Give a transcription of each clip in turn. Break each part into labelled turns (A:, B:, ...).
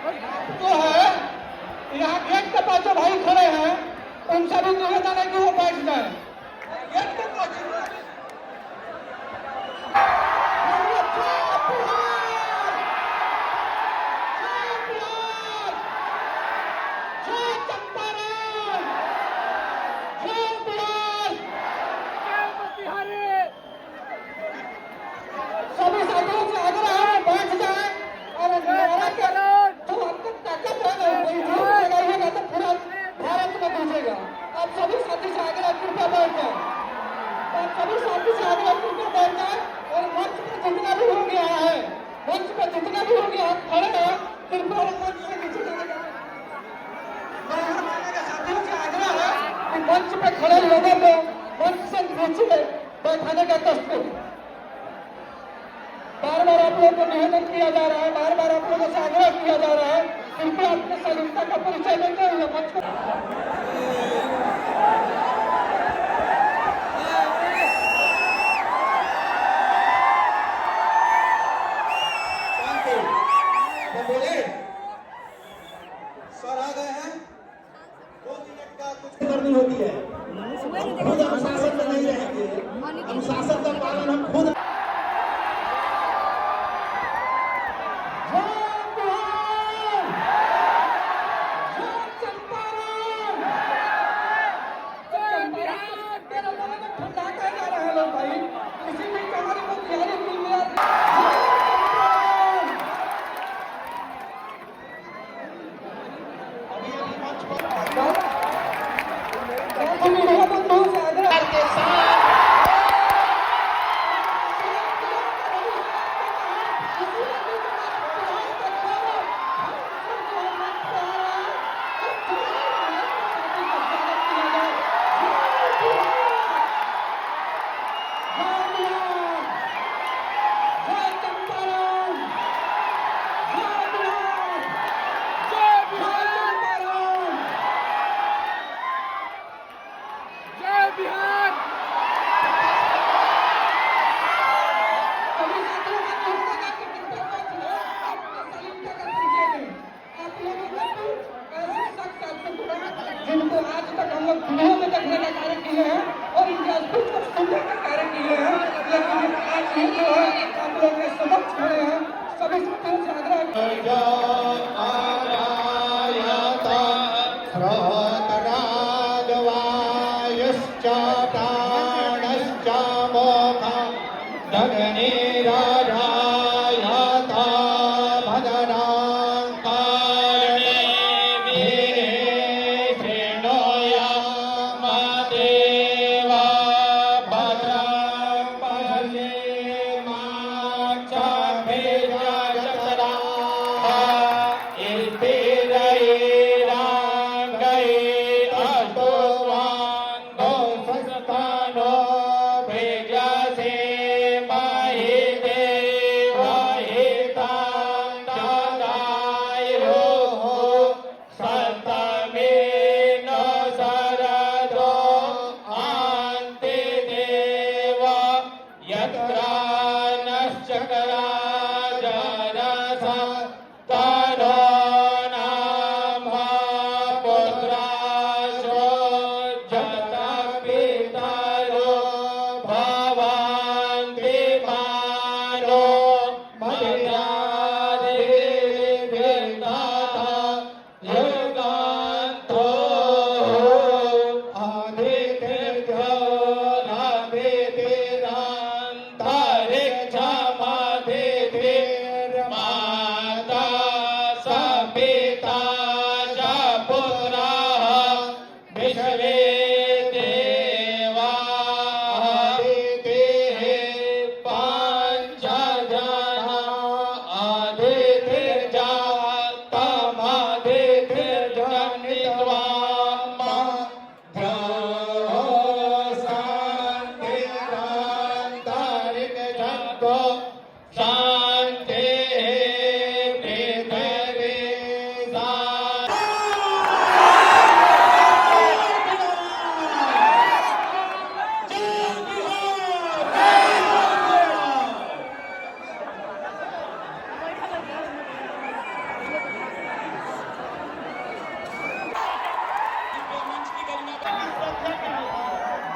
A: तो है यहाँ गेट के पास जो भाई खड़े हैं उनसे भी निवेदन है कि वो बैठ जाए गेट के पास। सभी साथियों से आग्रह है बैठ जाए और नारा के तो हमको ताकत लगाइएगा तो पूरा भारत में पहुंचेगा। आप सभी साथी से आग्रह कृपया बैठ जाए, आप सभी साथी से आग्रह कृपया बैठ जाए और मंच पर जितना भी हो गया है, मंच पर जितना भी हो गया खड़े हैं कृपया मंच से नीचे जाएगा। साथियों से आग्रह है कि मंच पे खड़े लोगों को मंच से नीचे बैठाने का कष्ट बार बार आप लोगों को निवेदन किया जा रहा है, बार बार आप लोगों से आग्रह किया जा रहा है, कृपया अपने सदस्यता का परिचय देते हुए मंच को बोले सर आ गए हैं। 2 मिनट का कुछ करनी होती है, खुद अनुशासन में नहीं रहेंगे, अनुशासन का पालन हम खुद जिनको आज तक हम लोग फिल्मों में देखने का कार्य किए हैं और इनके अद्भुत को सुनने का कार्य किए हैं, लेकिन आज ये जो है आप लोग के समक्ष खड़े हैं। सभी साथियों से आग्रह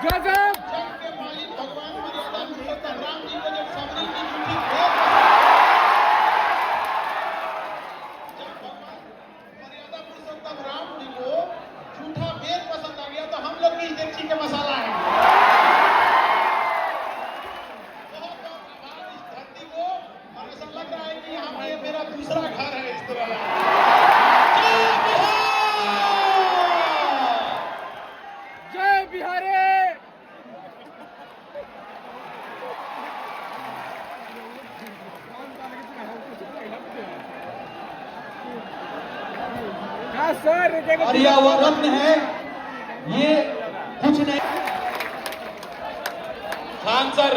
B: गजब।
C: जग के मालिक भगवान मर्यादा पुरुषोत्तम राम जी को जब सबरी की झूठी जब भगवान मर्यादा पुरुषोत्तम राम जी को झूठा वेद पसंद आ गया तो हम लोग की डेगची के मसाला है। बहुत बहुत आभार इस धरती को, और ऐसा लग रहा है कि यहाँ पे मेरा दूसरा घर है इस तरह।
B: जय बिहारी। हाँ सर,
A: पर्यावरण है ये कुछ नहीं।
D: खान सर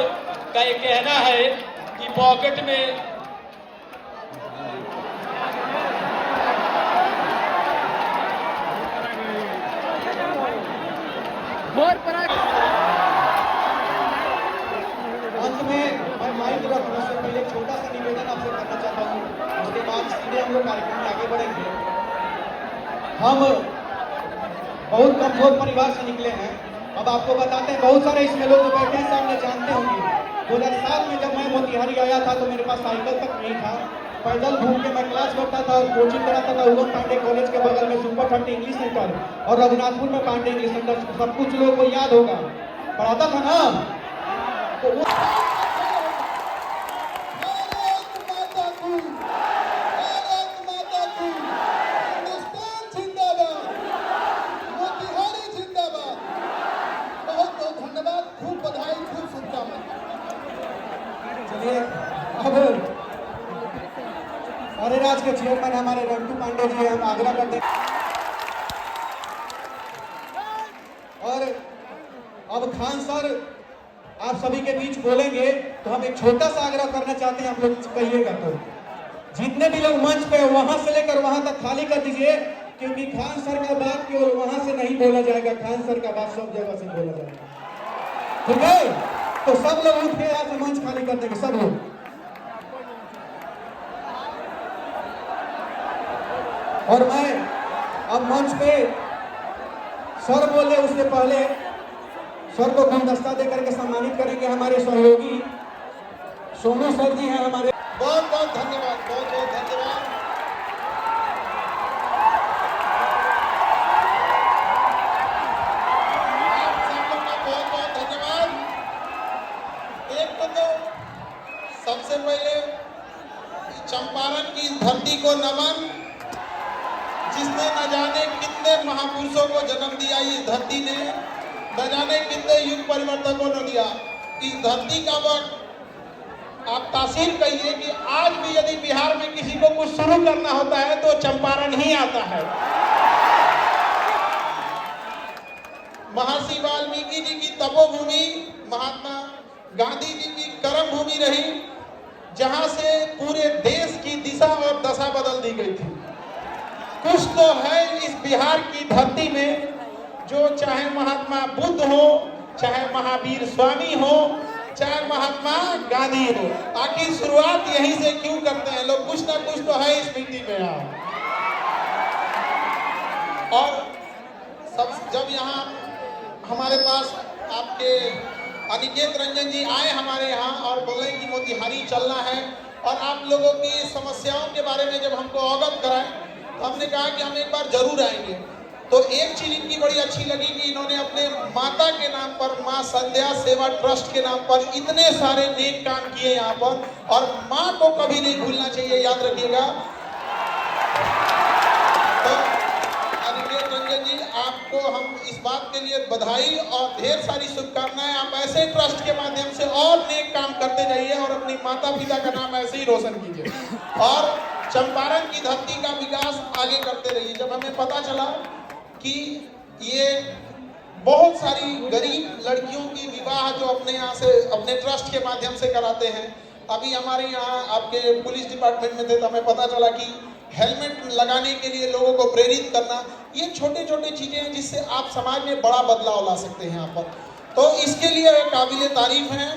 D: का ये कहना है कि पॉकेट में
A: अंत में मैं माइक रखने से पहले एक छोटा सा निवेदन आपसे करना चाहता हूँ, उसके बाद सीधे हम लोग कार्यक्रम में आगे बढ़ेंगे। हम बहुत कमजोर परिवार से निकले हैं। अब आपको बताते हैं, बहुत सारे इसमें लोग जो बैठे हैं सामने जानते होंगे, 2007 में जब मैं मोतिहारी आया था तो मेरे पास साइकिल तक नहीं था। पैदल घूम के मैं क्लास करता था, कोचिंग कराता था उगम पांडे कॉलेज के बगल में सुपर फंट इंग्लिश सेंटर और रघुनाथपुर में पांडे इंग्लिश सेंटर, सब कुछ लोगों को याद होगा, पढ़ाता था ना। तो अब अरे राज के चेयरमैन हमारे रंटू पांडे जी हम आग्रह करते हैं। और अब खान सर आप सभी के बीच बोलेंगे तो हम एक छोटा सा आग्रह करना चाहते हैं, आप लोग कहिएगा तो जितने भी लोग मंच पे वहां से लेकर वहां तक खाली कर दीजिए, क्योंकि खान सर का बात केवल वहां से नहीं बोला जाएगा, खान सर का बात सब जगह से बोला जाएगा। ठीक है, तो सब लोग उठ के यहाँ से मंच खाली कर देंगे, सब लोग। और मैं अब मंच पे सर बोले उससे पहले सर को गुलदस्ता देकर के सम्मानित करेंगे हमारे सहयोगी सोनू सर जी हैं हमारे।
C: बहुत बहुत धन्यवाद, बहुत बहुत धन्यवाद। आप सब लोग का बहुत बहुत धन्यवाद। एक तो सबसे पहले चंपारण की धरती को नमन, जिसने न जाने कितने महापुरुषों को जन्म दिया इस धरती ने, न जाने कितने युग परिवर्तकों ने दिया इस धरती का वक्त। आप तासीर कहिए कि आज भी यदि बिहार में किसी को कुछ शुरू करना होता है तो चंपारण ही आता है। महर्षि वाल्मीकि जी की तपोभूमि महात्मा गांधी जी की कर्म भूमि रही, जहां से पूरे देश की दिशा और दशा बदल दी गई थी। कुछ तो है इस बिहार की धरती में जो चाहे महात्मा बुद्ध हो, चाहे महावीर स्वामी हो, चाहे महात्मा गांधी हो, आखिर शुरुआत यहीं से क्यों करते हैं लोग? कुछ ना कुछ तो है इस मिट्टी में यहाँ। और सब जब यहाँ हमारे पास आपके अनिकेत रंजन जी आए हमारे यहाँ और बोले कि मोतिहारी चलना है और आप लोगों की समस्याओं के बारे में जब हमको अवगत कराए तो हमने कहा कि हम एक बार जरूर आएंगे। तो एक चीज इनकी बड़ी अच्छी लगी कि इन्होंने अपने माता के नाम पर, माँ संध्या सेवा ट्रस्ट के नाम पर इतने सारे नेक काम किए यहाँ पर, और माँ को कभी नहीं भूलना चाहिए, याद रखिएगा। तो अनिकेत रंजन जी, आपको हम इस बात के लिए बधाई और ढेर सारी शुभकामनाएं। आप ऐसे ट्रस्ट के माध्यम से और नेक काम करते जाइए और अपनी माता पिता का नाम ऐसे ही रोशन कीजिए और चंपारण की धरती का विकास आगे करते रहिए। जब हमें पता चला कि ये बहुत सारी गरीब लड़कियों की विवाह जो अपने यहाँ से अपने ट्रस्ट के माध्यम से कराते हैं, अभी हमारे यहाँ आपके पुलिस डिपार्टमेंट में थे तो हमें पता चला कि हेलमेट लगाने के लिए लोगों को प्रेरित करना, ये छोटे छोटे चीजें हैं जिससे आप समाज में बड़ा बदलाव ला सकते हैं यहाँ पर। तो इसके लिए काबिल तारीफ हैं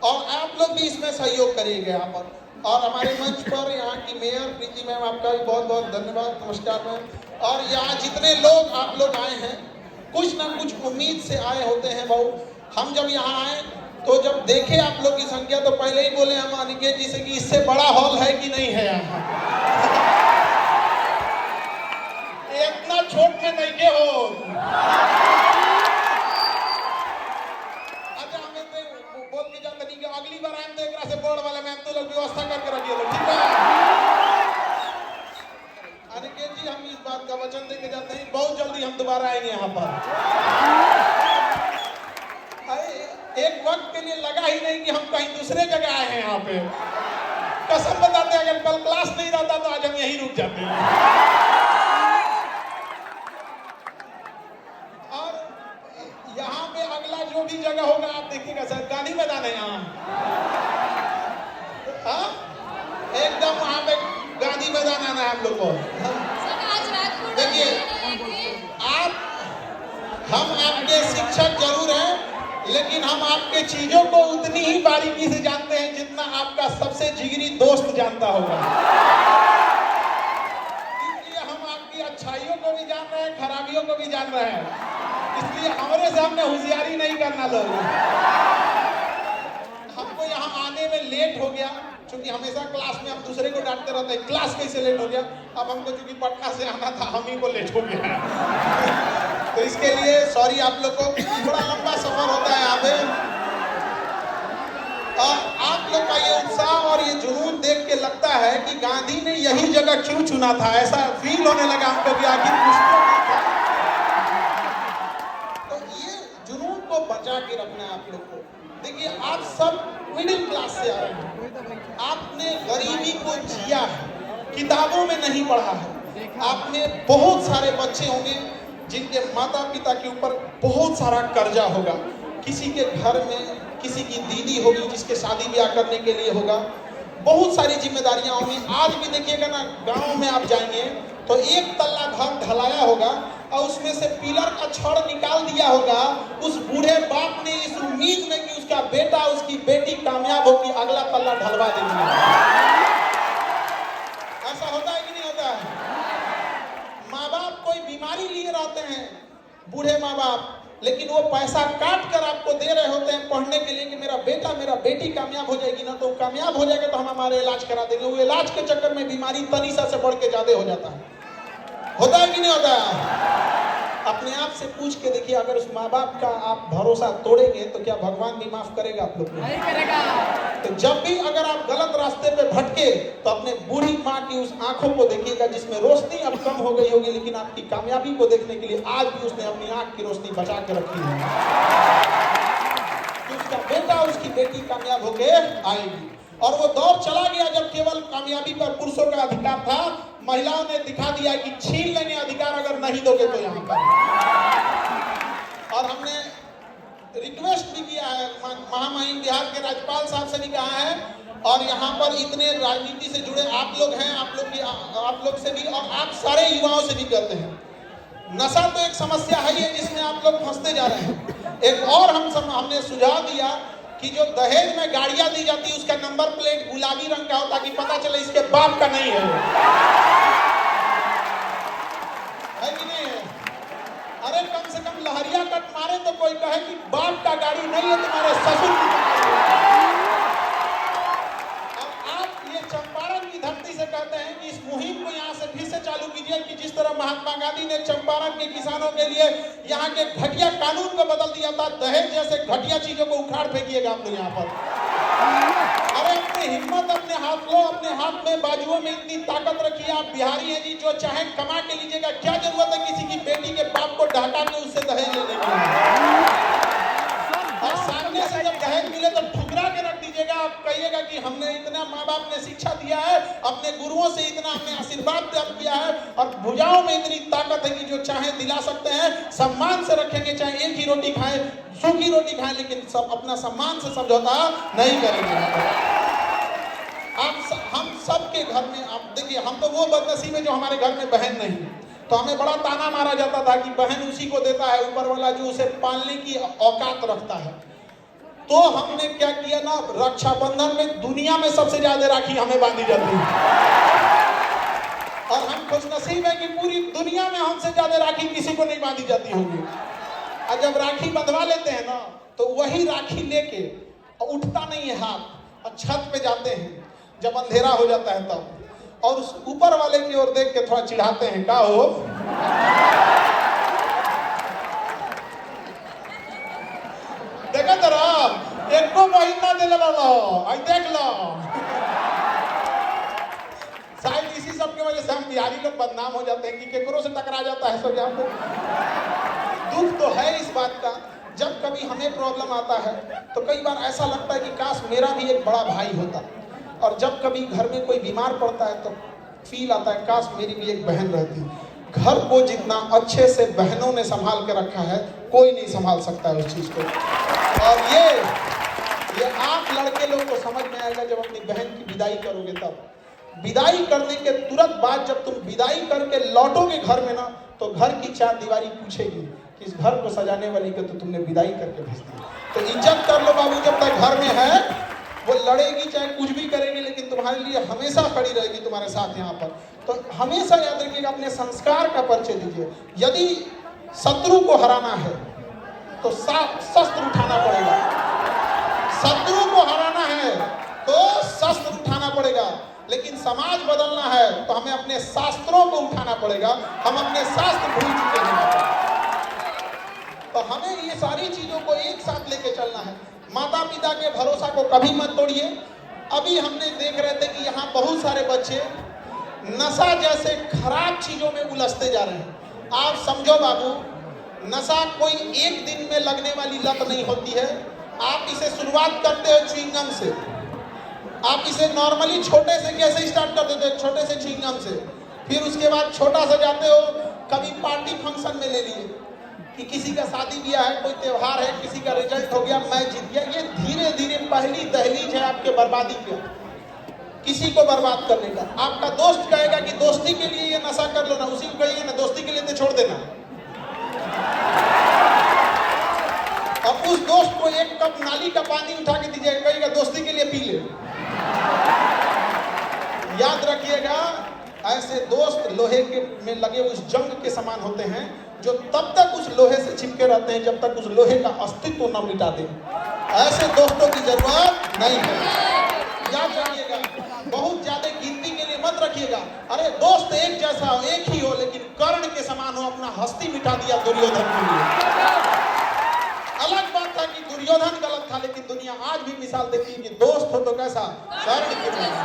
C: और आप लोग भी इसमें सहयोग करिएगा यहाँ पर। और हमारे मंच पर यहाँ की मेयर प्रीति मैम, आपका भी बहुत बहुत धन्यवाद, नमस्कार मैम। और यहाँ जितने लोग आप लोग आए हैं, कुछ ना कुछ उम्मीद से आए होते हैं बहुत, हम जब यहाँ आए तो जब देखे आप लोग की संख्या तो पहले ही बोले हम अनिकेत जी से कि इससे बड़ा हॉल है कि नहीं है यहाँ। इतना छोट में नहीं के हो। अच्छा हमें तो बोल के जाते नहीं कि अगली बार आए तो एक से बोर्ड वाले में तो लोग व्यवस्था करके रखिए लोग, ठीक है। अनिकेत जी हम इस बात का वचन देके जाते हैं बहुत जल्दी हम दोबारा आएंगे यहाँ पर। एक वक्त के लिए लगा ही नहीं कि हम कहीं दूसरे जगह आए हैं यहाँ पे। कसम बताते हैं अगर कल क्लास नहीं रहता तो आज हम यहीं रुक जाते हैं। और यहाँ पे अगला जो भी जगह होगा आप देखिएगा सर, गांधी मैदान है यहाँ। हाँ एकदम वहाँ पे गांधी मैदान आना है हम लोग को। देखिए हम आपके शिक्षक जरूर हैं लेकिन हम आपके चीजों को उतनी ही बारीकी से जानते हैं जितना आपका सबसे जिगरी दोस्त जानता होगा। इसलिए हम आपकी अच्छाइयों को भी जान रहे हैं, खराबियों को भी जान रहे हैं। इसलिए हमारे सामने होशियारी नहीं करना लोग। हमको यहाँ आने में लेट हो गया क्योंकि हमेशा क्लास में हम दूसरे को डांटते रहते हैं, क्लास कैसे लेट हो गया। अब हमको चूंकि पटना से आना था हम ही को लेट हो गया। तो इसके लिए सॉरी आप लोग को, बड़ा लंबा सफर होता है यहाँ पे। आप लोग का ये उत्साह और ये जुनून देख के लगता है कि गांधी ने यही जगह क्यों चुना था, ऐसा फील होने लगा हमको कि आखिर तो ये जुनून को बचा के रखना है आप लोग को। देखिए आप सब मिडिल क्लास से आ रहे हैं, आपने गरीबी को जिया है, किताबों में नहीं पढ़ा है। आप में बहुत सारे बच्चे होंगे जिनके माता पिता के ऊपर बहुत सारा कर्जा होगा, किसी के घर में किसी की दीदी होगी जिसके शादी ब्याह करने के लिए होगा, बहुत सारी जिम्मेदारियां होंगी। आज भी देखिएगा ना गांव में आप जाएंगे तो एक तल्ला घर ढलाया होगा और उसमें से पिलर का छड़ निकाल दिया होगा। उस बूढ़े बाप ने इस उम्मीद में कि उसका बेटा उसकी बेटी कामयाब होगी अगला तल्ला ढलवा देंगे। ऐसा होता है कि नहीं होता है? माँ बाप कोई बीमारी लिए रहते हैं, बूढ़े माँ बाप, लेकिन वो पैसा काट कर आपको दे रहे होते हैं पढ़ने के लिए कि मेरा बेटा मेरा बेटी कामयाब हो जाएगी ना, तो कामयाब हो जाएगा तो हम हमारे इलाज करा देंगे। वो इलाज के चक्कर में बीमारी तनीसा से बढ़ के ज्यादा हो जाता है। होता है कि नहीं होता है? अपने आप से पूछ के देखिए, अगर उस माँ बाप का आप भरोसा तोड़ेंगे तो क्या भगवान भी माफ करेगा आप लोग को?
B: नहीं करेगा।
C: तो जब भी अगर आप गलत रास्ते पे भटके तो अपने बूढ़ी माँ की उस आंखों को देखिएगा जिसमें रोशनी अब कम हो गई होगी, लेकिन आपकी कामयाबी को देखने के लिए आज भी उसने अपनी आंख की रोशनी बचा के रखी है कि उसका बेटा उसकी बेटी कामयाब होके आएगी। और वो दौर चला गया जब केवल कामयाबी पर पुरुषों का अधिकार था, महिलाओं ने दिखा दिया कि छीन लेंगे अधिकार अगर नहीं दोगे तो यहाँ पर। और हमने रिक्वेस्ट भी किया है, महामहिम बिहार के राज्यपाल साहब से भी कहा है, और यहाँ पर इतने राजनीति से जुड़े आप लोग हैं, आप लोग से भी और आप सारे युवाओं से भी कहते हैं, नशा तो एक समस्या है ही जिसमें आप लोग फंसते जा रहे हैं। एक और हमने सुझाव दिया कि जो दहेज में गाड़ियां दी जाती है उसका नंबर प्लेट गुलाबी रंग का हो ताकि पता चले इसके बाप का नहीं है कि नहीं है? अरे कम से कम लहरिया कट मारे तो कोई कहे कि बाप का गाड़ी नहीं है, तुम्हारे ससुर की अब आप ये चंपारण की धरती से कहते हैं कि इस मुहिम को यहाँ से फिर से चालू कीजिए कि जिस तरह महात्मा गांधी ने चंपारण के किसानों के लिए यहाँ के घटिया कानून को बदल दिया था, दहेज जैसे घटिया चीजों को उखाड़ फेंकिएगा आप लोग यहाँ पर। अरे अपनी हिम्मत अपने हाथ लो, अपने हाथ में बाजुओं में इतनी ताकत रखिए। आप बिहारी हैं जी, जो चाहे कमा के लीजिएगा। क्या जरूरत है किसी की बेटी के बाप को ढका के उससे दहेज लेने की? और सामने से जब दहेज मिले तो ठुकरा के रख दीजिएगा। आप कहिएगा कि हमने इतना, माँ बाप ने शिक्षा दिया है, अपने गुरुओं से इतना हमने आशीर्वाद प्राप्त किया है और भुजाओं में इतनी ताकत है कि जो चाहे दिला सकते हैं। सम्मान से रखेंगे, चाहे एक ही रोटी खाएं, सूखी रोटी खाएं, लेकिन सब अपना सम्मान से समझौता नहीं करेंगे। हम सबके घर में आप देखिए, हम तो वो बदनसीब है जो हमारे घर में बहन नहीं, तो हमें बड़ा ताना मारा जाता था कि बहन उसी को देता है ऊपर वाला जो उसे पालने की औकात रखता है। तो हमने क्या किया ना, रक्षाबंधन में दुनिया में सबसे ज्यादा राखी हमें बांधी जाती है और हम खुशनसीब है कि पूरी दुनिया में हमसे ज्यादा राखी किसी को नहीं बांधी जाती होगी। और जब राखी बंधवा लेते हैं ना तो तो वही राखी लेके उठता नहीं है हाथ और छत पे जाते हैं जब अंधेरा हो जाता है तब, और उस ऊपर वाले की ओर देख के थोड़ा चिढ़ाते हैं, का हो देखा जरा एक को महीना दे लो, आई देख लो। शायद इसी सब की वजह से हम बिहारी लोग बदनाम हो जाते हैं कि केकरों से टकरा जाता है सब। यहाँ पे दुख तो है इस बात का, जब कभी हमें प्रॉब्लम आता है तो कई बार ऐसा लगता है कि काश मेरा भी एक बड़ा भाई होता, और जब कभी घर में कोई बीमार पड़ता है तो फील आता है काश मेरी भी एक बहन रहती। घर को जितना अच्छे से बहनों ने संभाल के रखा है कोई नहीं संभाल सकता है उस चीज को। और ये आप लड़के लोगों को समझ में आएगा जब अपनी बहन की विदाई करोगे तब। विदाई करने के तुरंत बाद जब तुम विदाई करके लौटोगे घर में ना, तो घर की चार दीवारी पूछेगी कि इस घर को सजाने वाली को तो तुमने विदाई करके भेज दी। तो इज्जत कर लो बाबू, जब तक घर में है वो लड़ेगी चाहे कुछ भी करेगी, लेकिन तुम्हारे लिए हमेशा खड़ी रहेगी तुम्हारे साथ यहाँ पर। तो हमेशा याद रखिएगा, अपने संस्कार का परिचय दीजिए। यदि शत्रु को हराना है तो शस्त्र उठाना पड़ेगा, शत्रु को हराना है तो शस्त्र उठाना पड़ेगा, लेकिन समाज बदलना है तो हमें अपने शास्त्रों को उठाना पड़ेगा। हम अपने शास्त्र भूल चुके हैं, तो हमें ये सारी चीजों को एक साथ लेके चलना है। माता पिता के भरोसा को कभी मत तोड़िए। अभी हमने देख रहे थे कि यहाँ बहुत सारे बच्चे नशा जैसे खराब चीजों में उलझते जा रहे हैं। आप समझो बाबू, नशा कोई एक दिन में लगने वाली लत नहीं होती है। आप इसे शुरुआत करते हो च्युइंगम से, आप इसे नॉर्मली छोटे से कैसे स्टार्ट कर देते हो, छोटे से च्युइंगम से, फिर उसके बाद छोटा सा जाते हो, कभी पार्टी फंक्शन में ले लिए कि किसी का शादी ब्याह है, कोई त्योहार है, किसी का रिजल्ट हो गया, मैं जीत गया। ये धीरे धीरे पहली दहलीज है आपके बर्बादी की, किसी को बर्बाद करने का। आपका दोस्त कहेगा कि दोस्ती के लिए ये नशा कर लो ना, उसी को कहिए ना दोस्ती के लिए तो छोड़ देना। अब उस दोस्त को एक कप नाली का पानी उठा के दीजिएगा, कहिएगा दोस्ती के लिए पी ले। याद रखिएगा, ऐसे दोस्त लोहे के में लगे उस जंग के समान होते हैं जो तब तक उस लोहे से चिपके रहते हैं जब तक उस लोहे का अस्तित्व न मिटा दे। ऐसे दोस्तों की जरूरत नहीं है। याद रखिएगा, बहुत ज्यादा गिनती के लिए मत रखिएगा। अरे दोस्त एक जैसा हो, एक ही हो, लेकिन कर्ण के समान हो, अपना हस्ती मिटा दिया दुर्योधन के लिए। अलग बात था कि दुर्योधन गलत था, लेकिन दुनिया आज भी मिसाल देती है कि दोस्त हो तो कैसा, कर्ण के जैसा।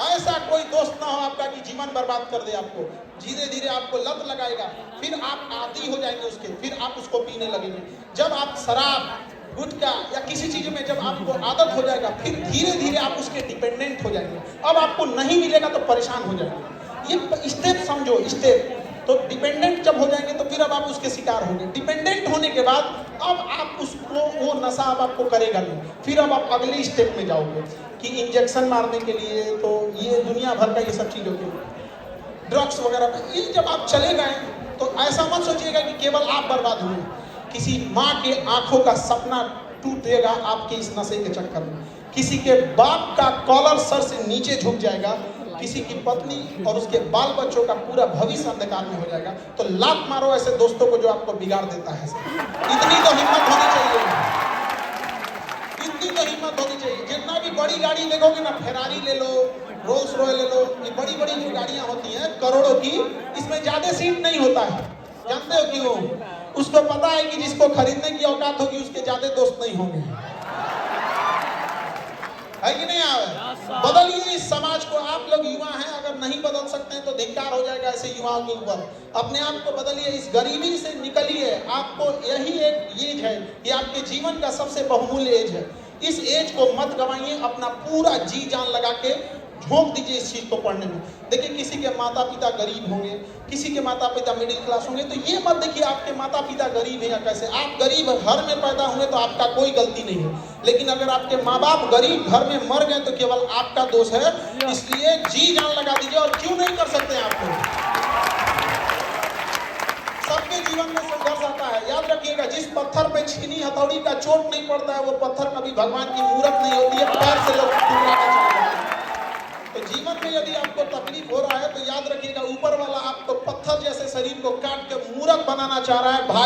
C: ऐसा कोई दोस्त ना हो आपका कि जीवन बर्बाद कर दे आपको। धीरे धीरे आपको लत लगाएगा, फिर आप आदी हो जाएंगे उसके, फिर आप उसको पीने लगेंगे। जब आप शराब, गुटखा या किसी चीज में जब आपको आदत हो जाएगा, फिर धीरे धीरे आप उसके डिपेंडेंट हो जाएंगे। अब आपको नहीं मिलेगा तो परेशान हो जाएंगे। ये स्टेप समझो, स्टेप। तो डिपेंडेंट जब हो जाएंगे तो फिर अब आप उसके शिकार होंगे। डिपेंडेंट होने के बाद अब आप उसको, वो नशा अब आपको करेगा नहीं। फिर अब आप अगले स्टेप में जाओगे कि इंजेक्शन मारने के लिए, तो ये दुनिया भर का ये सब चीज़ों के ड्रग्स वगैरह पे ये जब आप चले गए तो ऐसा मत सोचिएगा कि केवल आप बर्बाद हुए। किसी माँ के आंखों का सपना टूटेगा आपके इस नशे के चक्कर में। किसी के बाप का कॉलर सर से नीचे झुक जाएगा। किसी की पत्नी और उसके बाल बच्चों का पूरा भविष्य अंधकार में हो जाएगा। तो लात मारो ऐसे दोस्तों को जो आपको बिगाड़ देता है। इतनी तो हिम्मत होनी चाहिए, इतनी तो हिम्मत होनी चाहिए। जितना भी बड़ी गाड़ी देखोगे ना, फेरारी ले लो, रोल्स रॉयल ले लो, ये बड़ी बड़ी जो गाड़ियां होती हैं करोड़ों की, इसमें ज्यादा सीट नहीं होता है। जानते हो क्यों? उसको पता है कि जिसको खरीदने की औकात होगी उसके ज्यादा दोस्त नहीं होंगे। है कि नहीं? आवे बदलिए इस समाज को। आप लोग युवा हैं, अगर नहीं बदल सकते हैं तो धिक्कार हो जाएगा ऐसे युवाओं के ऊपर। अपने आप को बदलिए, इस गरीबी से निकलिए। आपको यही एक एज है, ये आपके जीवन का सबसे बहुमूल्य एज है। इस एज को मत गंवाइए, अपना पूरा जी जान लगा के झोंक दीजिए इस चीज को पढ़ने में। देखिए, किसी के माता पिता गरीब होंगे, किसी के माता पिता मिडिल क्लास होंगे, तो ये मत देखिए आपके माता पिता गरीब हैं या कैसे। आप गरीब घर में पैदा हुए तो आपका कोई गलती नहीं है, लेकिन अगर आपके माँ बाप गरीब घर में मर गए तो केवल आपका दोष है। इसलिए जी जान लगा दीजिए। और क्यों नहीं कर सकते आप लोग? सबके जीवन में संघर्ष आता है। याद रखिएगा, जिस पत्थर पे छीनी हथौड़ी का चोट नहीं पड़ता है वो पत्थर कभी भगवान की मूर्त नहीं होती है। पैर से लोग टुकड़ा का चलता है। तो जीवन में यदि आपको तकलीफ हो रहा है तो याद रखिएगा, ऊपर वाला आपको पत्थर जैसे शरीर को काट के मूर्त बनाना चाह रहा है। भाई